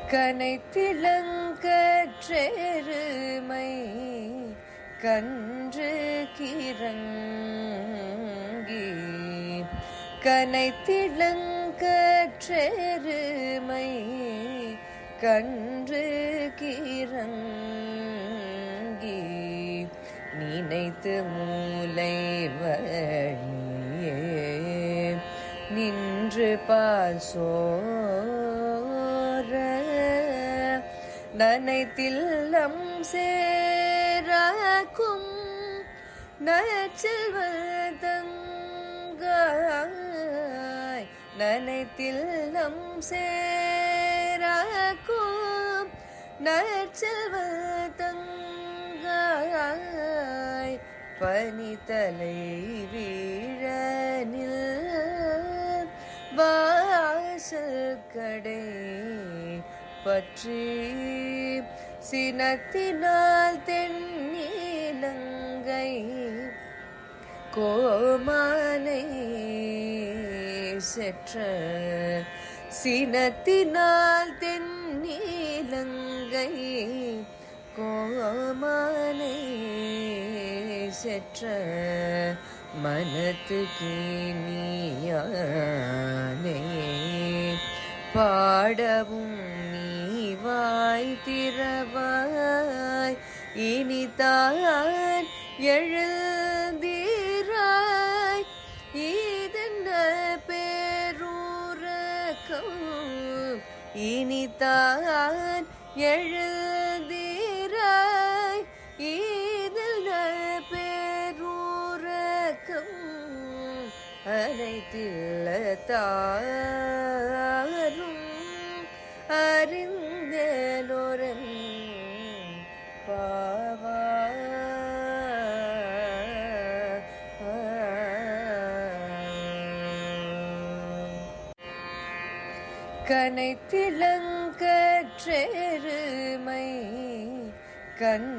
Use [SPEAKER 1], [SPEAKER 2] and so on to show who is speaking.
[SPEAKER 1] கனைத்திலங்கற்றெருமை கன்று கிறங்கி கனைத்திலங்கற்றெருமை கன்று கிறங்கி நினைத்து மூலை வழியே நின்று பாசோர நனைத்தில்லம் சேராக்கும் நற்செல்வதங்காய் நனைத்தில்லம் சேராக்கும் நற்செல்வதங்காய் பனித்தலை வீழனில் வாசல் கடை பற்றி சினத்தினால் தென்னிலங்கை கோமானை செற்ற சினத்தினால் தென்னிலங்கை கோமானை செற்ற மனத்துக்கு நீயானே பாடவும் நீ வாய் திறவாய் இனிதான் எழுந்தீராய் இதென்ன பேரூரகம் இனிதான் எழுந்தீராய் இதென்ன பேரூரகம் அனைத்தில்ல தாரும் அறிந்தேலோரன் பாவா கனைத்திலங்கற்றெருமை கண்